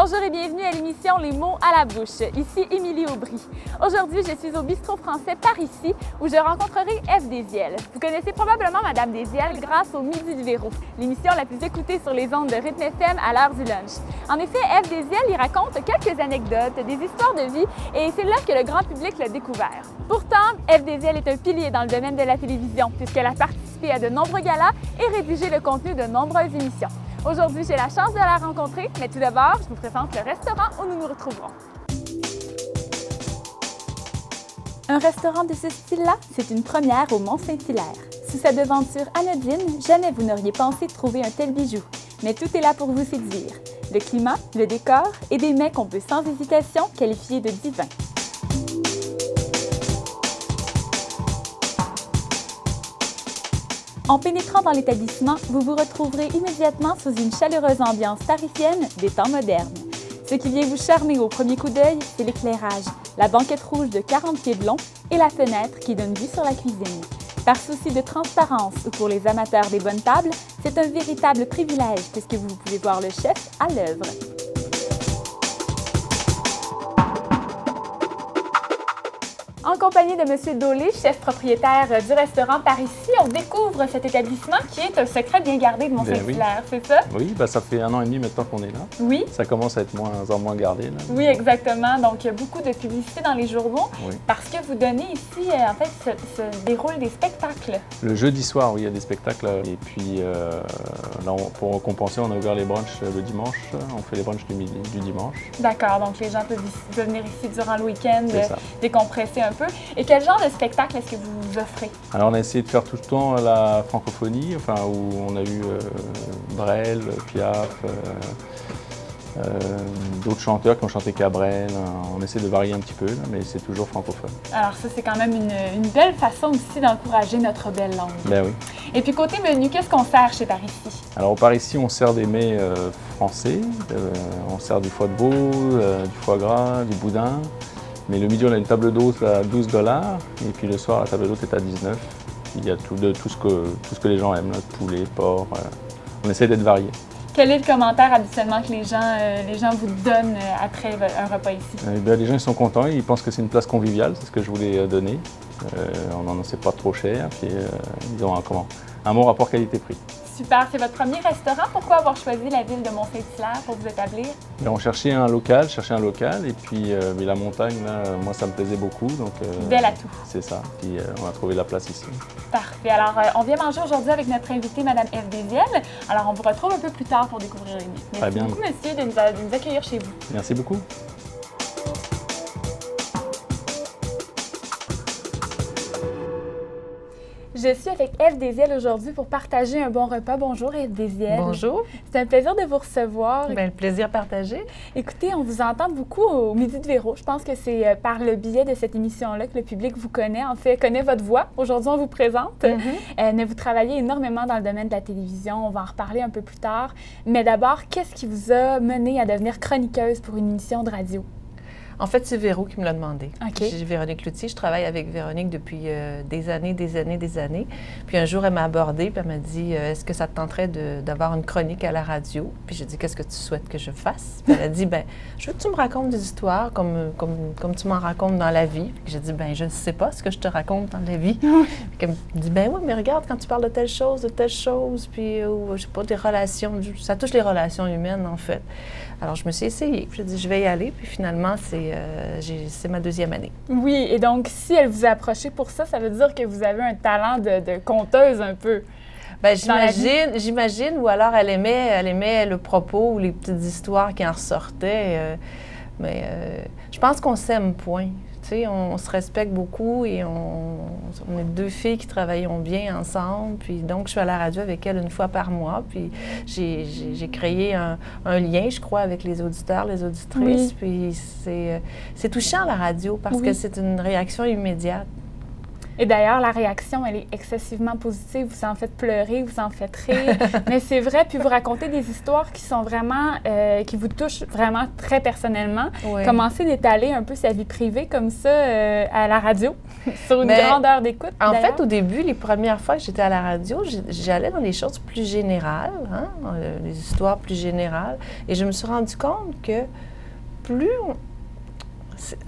Bonjour et bienvenue à l'émission Les mots à la bouche. Ici Émilie Aubry. Aujourd'hui, je suis au bistrot français par ici où je rencontrerai Ève Désiel. Vous connaissez probablement Madame Désiel grâce au Midi du Véro, l'émission la plus écoutée sur les ondes de Rythme FM à l'heure du lunch. En effet, Ève Désiel y raconte quelques anecdotes, des histoires de vie et c'est là que le grand public l'a découvert. Pourtant, Ève Désiel est un pilier dans le domaine de la télévision puisqu'elle a participé à de nombreux galas et rédigé le contenu de nombreuses émissions. Aujourd'hui, j'ai la chance de la rencontrer, mais tout d'abord, je vous présente le restaurant où nous nous retrouverons. Un restaurant de ce style-là, c'est une première au Mont-Saint-Hilaire. Sous sa devanture anodine, jamais vous n'auriez pensé trouver un tel bijou. Mais tout est là pour vous séduire. Le climat, le décor et des mets qu'on peut sans hésitation qualifier de divins. En pénétrant dans l'établissement, vous vous retrouverez immédiatement sous une chaleureuse ambiance tarifienne des temps modernes. Ce qui vient vous charmer au premier coup d'œil, c'est l'éclairage, la banquette rouge de 40 pieds de long et la fenêtre qui donne vue sur la cuisine. Par souci de transparence ou pour les amateurs des bonnes tables, c'est un véritable privilège puisque vous pouvez voir le chef à l'œuvre. En compagnie de M. Dolé, chef propriétaire du restaurant par ici, on découvre cet établissement qui est un secret bien gardé de Mont-Saint-Hilaire, c'est ça? Oui, ça fait 1 an et demi maintenant qu'on est là. Oui. Ça commence à être moins en moins gardé. Là. Oui, exactement. Donc, il y a beaucoup de publicité dans les journaux parce que vous donnez ici, en fait, se déroulent des spectacles. Le jeudi soir, oui, il y a des spectacles. Et puis, là, pour compenser, on a ouvert les brunchs le dimanche. On fait les brunchs du dimanche. D'accord. Donc, les gens peuvent venir ici durant le week-end, décompresser un peu. Et quel genre de spectacle est-ce que vous offrez? Alors, on a essayé de faire tout le temps la francophonie, où on a eu Brel, Piaf, d'autres chanteurs qui ont chanté Cabrel. On essaie de varier un petit peu, là, mais c'est toujours francophone. Alors ça, c'est quand même une belle façon aussi d'encourager notre belle langue. Ben oui. Et puis côté menu, qu'est-ce qu'on sert chez Par ici? Alors au Par ici, on sert des mets français. On sert du foie de veau, du foie gras, du boudin. Mais le midi, on a une table d'hôte à $12. Et puis le soir, la table d'hôte est à 19. Il y a tout ce que les gens aiment, là, poulet, porc. On essaie d'être varié. Quel est le commentaire habituellement que les gens vous donnent après un repas ici? Les gens ils sont contents, ils pensent que c'est une place conviviale, c'est ce que je voulais donner. On n'en sait pas trop cher, puis ils ont un bon rapport qualité-prix. Super, c'est votre premier restaurant. Pourquoi avoir choisi la ville de Mont-Saint-Hilaire pour vous établir? On cherchait un local, et puis la montagne, là, moi ça me plaisait beaucoup. Donc, bel atout. C'est ça, puis on a trouvé la place ici. Parfait. Alors, on vient manger aujourd'hui avec notre invitée, Mme Ève Désiel. Alors, on vous retrouve un peu plus tard pour découvrir les mets. Merci beaucoup, monsieur, de nous accueillir chez vous. Merci beaucoup. Je suis avec Ève Désiel aujourd'hui pour partager un bon repas. Bonjour, Ève Désiel. Bonjour. C'est un plaisir de vous recevoir. Bien, le plaisir partagé. Écoutez, on vous entend beaucoup au Midi du Véro. Je pense que c'est par le biais de cette émission-là que le public vous connaît, en fait, connaît votre voix. Aujourd'hui, on vous présente. Mais vous travaillez énormément dans le domaine de la télévision. On va en reparler un peu plus tard. Mais d'abord, qu'est-ce qui vous a mené à devenir chroniqueuse pour une émission de radio? En fait, c'est Véro qui me l'a demandé. Okay. J'ai Véronique Cloutier. Je travaille avec Véronique depuis des années. Puis un jour, elle m'a abordée, puis elle m'a dit « Est-ce que ça te tenterait d'avoir une chronique à la radio? » Puis j'ai dit « Qu'est-ce que tu souhaites que je fasse? » Puis elle a dit « Bien, je veux que tu me racontes des histoires comme tu m'en racontes dans la vie. » Puis j'ai dit « Bien, je ne sais pas ce que je te raconte dans la vie. » Puis elle me dit « Ben oui, mais regarde, quand tu parles de telle chose, puis je sais pas, des relations, ça touche les relations humaines, en fait. » Alors, je me suis essayée. Puis j'ai dit « Je vais y aller. » Puis finalement, c'est ma 2e année. Oui, et donc, si elle vous a approché pour ça, ça veut dire que vous avez un talent de conteuse un peu. Bien, j'imagine, ou alors elle aimait le propos ou les petites histoires qui en ressortaient. Mais je pense qu'on s'aime, point. Tu sais, on se respecte beaucoup et on est 2 filles qui travaillons bien ensemble. Puis donc, je suis à la radio avec elle 1 fois par mois. Puis j'ai créé un lien, je crois, avec les auditeurs, les auditrices. Oui. Puis c'est touchant, la radio, parce que c'est une réaction immédiate. Et d'ailleurs, la réaction, elle est excessivement positive. Vous en faites pleurer, vous en faites rire. Mais c'est vrai, puis vous racontez des histoires qui sont vraiment, qui vous touchent vraiment très personnellement. Oui. Commencez d'étaler un peu sa vie privée comme ça à la radio. Sur une grande heure d'écoute, en fait, au début, les premières fois que j'étais à la radio, j'allais dans des choses plus générales, hein, des histoires plus générales. Et je me suis rendu compte que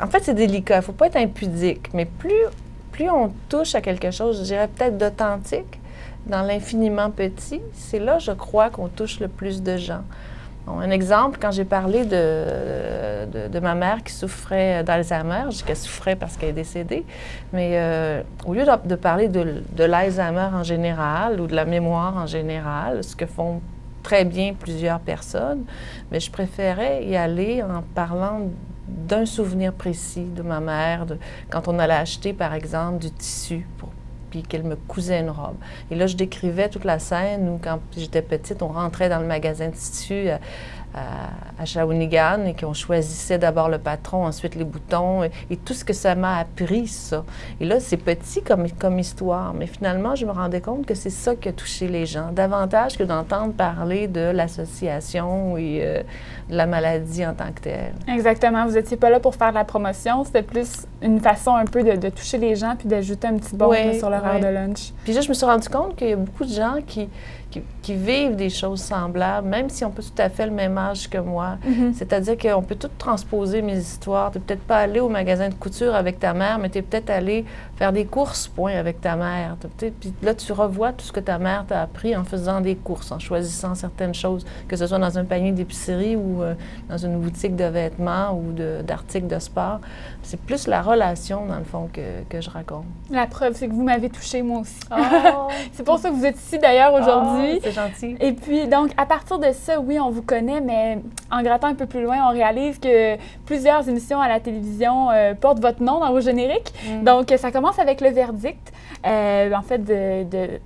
en fait, c'est délicat, il ne faut pas être impudique, mais plus on touche à quelque chose, je dirais peut-être d'authentique, dans l'infiniment petit, c'est là, je crois, qu'on touche le plus de gens. Bon, un exemple, quand j'ai parlé de ma mère qui souffrait d'Alzheimer, je dis qu'elle souffrait parce qu'elle est décédée, mais au lieu de parler de l'Alzheimer en général ou de la mémoire en général, ce que font très bien plusieurs personnes, mais je préférais y aller en parlant d'un souvenir précis de ma mère, quand on allait acheter, par exemple, du tissu puis qu'elle me cousait une robe. Et là, je décrivais toute la scène où, quand j'étais petite, on rentrait dans le magasin de tissu à Shawinigan et qu'on choisissait d'abord le patron, ensuite les boutons, et tout ce que ça m'a appris, ça. Et là, c'est petit comme histoire, mais finalement, je me rendais compte que c'est ça qui a touché les gens, davantage que d'entendre parler de l'association et de la maladie en tant que telle. Exactement. Vous n'étiez pas là pour faire de la promotion, c'était plus une façon un peu de toucher les gens puis d'ajouter un petit bon sur leur heure de lunch. Puis là, je me suis rendu compte qu'il y a beaucoup de gens qui vivent des choses semblables, même si on peut tout à fait le même âge que moi. C'est-à-dire qu'on peut tout transposer mes histoires. Tu n'es peut-être pas allé au magasin de couture avec ta mère, mais tu es peut-être allé faire des courses, avec ta mère. Puis là, tu revois tout ce que ta mère t'a appris en faisant des courses, en choisissant certaines choses, que ce soit dans un panier d'épicerie ou dans une boutique de vêtements ou d'articles de sport. C'est plus la relation, dans le fond, que je raconte. La preuve, c'est que vous m'avez touchée, moi aussi. Oh. C'est pour ça que vous êtes ici, d'ailleurs, aujourd'hui. C'est gentil. Et puis, donc, à partir de ça, oui, on vous connaît, mais en grattant un peu plus loin, on réalise que plusieurs émissions à la télévision portent votre nom dans vos génériques. Donc, ça commence avec Le Verdict. En fait,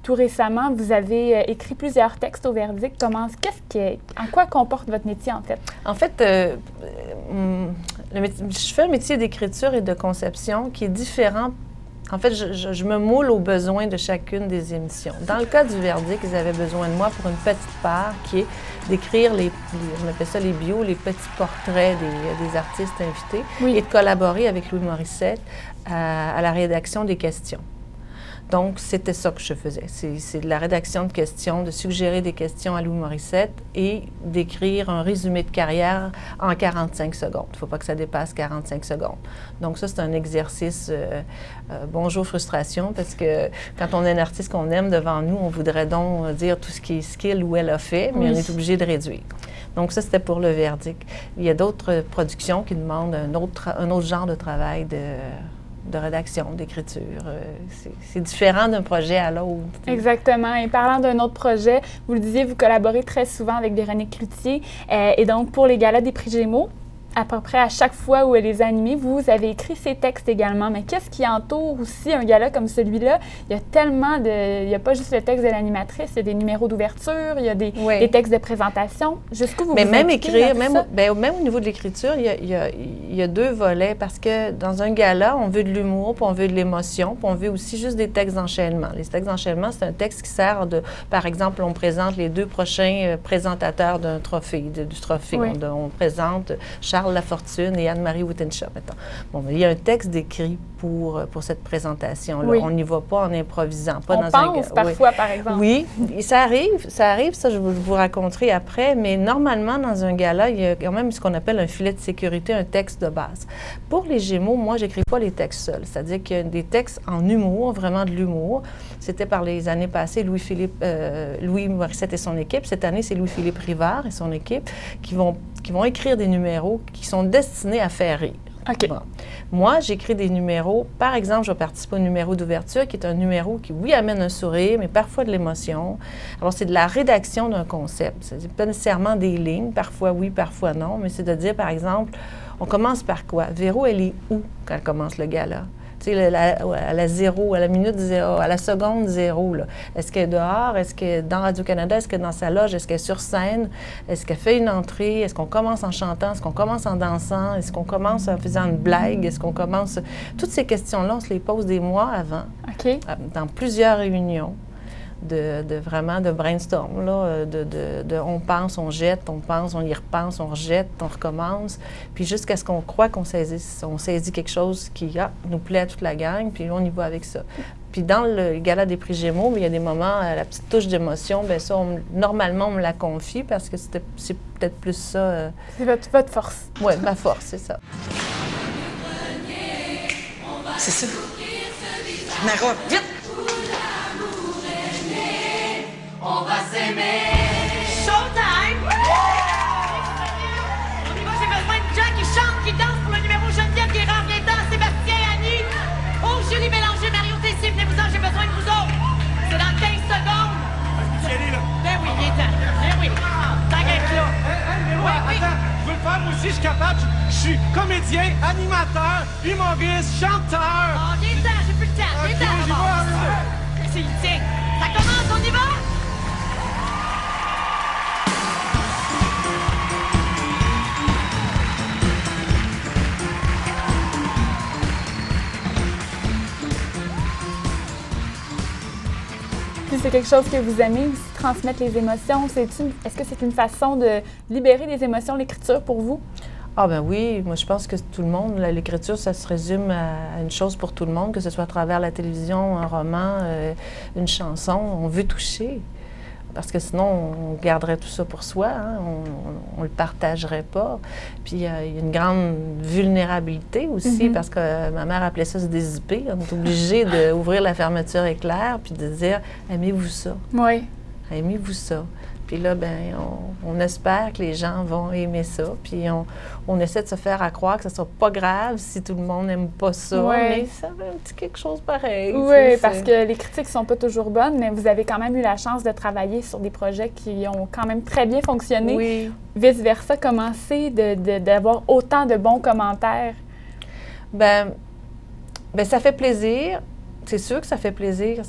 tout récemment, vous avez écrit plusieurs textes au Verdict. En quoi comporte votre métier, en fait? En fait, je fais un métier d'écriture et de conception qui est différent. En fait, je me moule aux besoins de chacune des émissions. Dans le cas du Verdict, ils avaient besoin de moi pour une petite part qui est d'écrire on appelle ça les bios, les petits portraits des artistes invités et de collaborer avec Louis Morissette à la rédaction des questions. Donc, c'était ça que je faisais. C'est de la rédaction de questions, de suggérer des questions à Louis Morissette et d'écrire un résumé de carrière en 45 secondes. Il ne faut pas que ça dépasse 45 secondes. Donc, ça, c'est un exercice bonjour frustration, parce que quand on a un artiste qu'on aime devant nous, on voudrait donc dire tout ce qui est skill ou elle a fait, mais on est obligé de réduire. Donc, ça, c'était pour Le Verdict. Il y a d'autres productions qui demandent un autre genre de travail de rédaction, d'écriture. C'est différent d'un projet à l'autre. Exactement. Et parlant d'un autre projet, vous le disiez, vous collaborez très souvent avec Véronique Cloutier. Et donc, pour les galas des prix Gémeaux, à peu près à chaque fois où elle les a animés, vous avez écrit ces textes également. Mais qu'est-ce qui entoure aussi un gala comme celui-là? Il y a tellement il n'y a pas juste le texte de l'animatrice, il y a des numéros d'ouverture, il y a des textes de présentation. Jusqu'où vous Mais vous même impliquez écrire, dans même au niveau de l'écriture, il y a deux volets, parce que dans un gala, on veut de l'humour, puis on veut de l'émotion, puis on veut aussi juste des textes d'enchaînement. Les textes d'enchaînement, c'est un texte qui sert par exemple, on présente les deux prochains présentateurs d'un trophée, du trophée. On présente Charles Lafortune et Anne-Marie Wittenshaw, mettons. Bon, il y a un texte décrit pour cette présentation-là. On n'y va pas en improvisant. Pas on pense parfois, par exemple. Oui, ça arrive, ça je vous raconterai après, mais normalement, dans un gala, il y a quand même ce qu'on appelle un filet de sécurité, un texte de base. Pour les Gémeaux, moi, j'écris pas les textes seuls, c'est-à-dire qu'il y a des textes en humour, vraiment de l'humour. C'était par les années passées Louis Morissette et son équipe. Cette année, c'est Louis-Philippe Rivard et son équipe qui vont écrire des numéros qui sont destinés à faire rire. OK. Bon. Moi, j'écris des numéros. Par exemple, je vais participer au numéro d'ouverture, qui est un numéro qui, oui, amène un sourire, mais parfois de l'émotion. Alors, c'est de la rédaction d'un concept. C'est pas nécessairement des lignes, parfois oui, parfois non, mais c'est de dire, par exemple, on commence par quoi? Véro, elle est où quand elle commence le gala? Tu sais, à la zéro, à la minute zéro, à la seconde zéro, là. Est-ce qu'elle est dehors? Est-ce qu'elle est dans Radio-Canada? Est-ce qu'elle est dans sa loge? Est-ce qu'elle est sur scène? Est-ce qu'elle fait une entrée? Est-ce qu'on commence en chantant? Est-ce qu'on commence en dansant? Est-ce qu'on commence en faisant une blague? Est-ce qu'on commence... Toutes ces questions-là, on se les pose des mois avant, OK. dans plusieurs réunions. vraiment de brainstorm, là, on pense, on jette, on pense, on y repense, on rejette, on recommence, puis jusqu'à ce qu'on croit qu'on saisit quelque chose qui nous plaît à toute la gang, puis on y va avec ça. Puis dans le gala des prix Gémeaux, il y a des moments, la petite touche d'émotion, bien ça, normalement, on me la confie parce que c'est peut-être plus ça. C'est votre force. Oui, ma force, c'est ça. C'est ça. Mara, vite! On va s'aimer! Showtime! On y va, j'ai besoin de gens qui chantent, qui dansent pour le numéro Geneviève, Guérard, Gaétan, Sébastien, Annie. Oh, Julie Bélanger, Mario Tessier, venez-vous-en, j'ai besoin de vous autres. C'est dans 15 secondes. Je peux y aller, là? Ben oui, il est temps. Ben oui. T'inquiète là. Mais moi, attends, je veux le faire, moi aussi, je suis capable. Je suis comédien, animateur, humoriste, chanteur. Oh, viens temps, j'ai plus le temps. Viens temps, j'y d'abord. Tiens, ça commence, on y va? Puis c'est quelque chose que vous aimez aussi, transmettre les émotions. Est-ce que c'est une façon de libérer des émotions, l'écriture, pour vous? Ah ben oui, moi je pense que tout le monde, l'écriture, ça se résume à une chose pour tout le monde, que ce soit à travers la télévision, un roman, une chanson. On veut toucher, parce que sinon on garderait tout ça pour soi, hein? On le partagerait pas. Puis il y a une grande vulnérabilité aussi, parce que ma mère appelait ça se dézipper. On est obligé d'ouvrir la fermeture éclair, puis de dire « aimez-vous ça? Oui. Aimez-vous ça? » Puis là, ben, on espère que les gens vont aimer ça. Puis on essaie de se faire à croire que ce ne sera pas grave si tout le monde n'aime pas ça. Ouais. Mais ça fait un petit quelque chose pareil. Oui, parce que les critiques ne sont pas toujours bonnes, mais vous avez quand même eu la chance de travailler sur des projets qui ont quand même très bien fonctionné. Oui. Vice-versa, comment c'est d'avoir autant de bons commentaires? Ben, ça fait plaisir. C'est sûr que ça fait plaisir.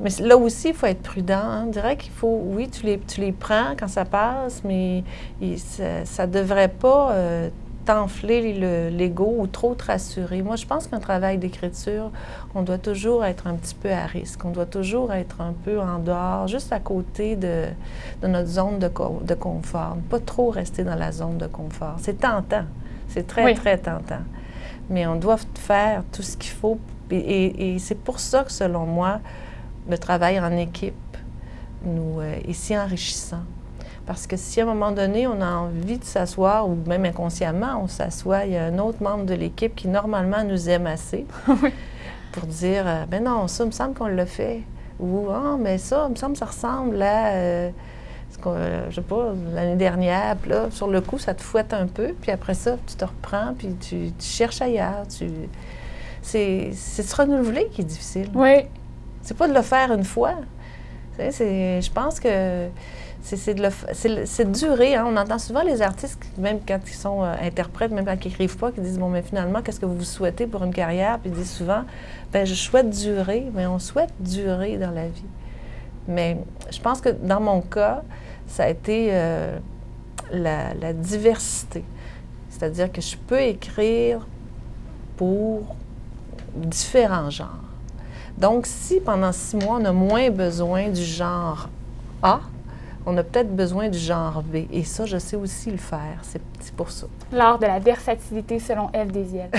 Mais là aussi, il faut être prudent. Hein. On dirait qu'il faut, oui, tu les prends quand ça passe, mais ça ne devrait pas t'enfler l'ego ou trop te rassurer. Moi, je pense qu'un travail d'écriture, on doit toujours être un petit peu à risque. On doit toujours être un peu en dehors, juste à côté de notre zone de confort. Ne pas trop rester dans la zone de confort. C'est tentant. C'est très, très tentant. Mais on doit faire tout ce qu'il faut. Et c'est pour ça que, selon moi, le travail en équipe est si enrichissant. Parce que si à un moment donné, on a envie de s'asseoir, ou même inconsciemment, on s'assoit, il y a un autre membre de l'équipe qui, normalement, nous aime assez pour dire « ben non, ça, il me semble qu'on l'a fait ». Ou « ah, mais ça, il me semble que ça ressemble à, je sais pas, l'année dernière ». Puis là, sur le coup, ça te fouette un peu, puis après ça, tu te reprends, puis tu cherches ailleurs. C'est se renouveler qui est difficile. Oui. C'est pas de le faire une fois. Je pense que c'est de durer. Hein. On entend souvent les artistes, même quand ils sont interprètes, même quand ils n'écrivent pas, qui disent « bon, mais finalement, qu'est-ce que vous souhaitez pour une carrière? » Puis ils disent souvent « bien, je souhaite durer. » Mais on souhaite durer dans la vie. Mais je pense que dans mon cas, ça a été la diversité. C'est-à-dire que je peux écrire pour différents genres. Donc, si pendant 6 mois, on a moins besoin du genre A, on a peut-être besoin du genre B. Et ça, je sais aussi le faire. C'est pour ça. L'art de la versatilité selon Ève Désiel.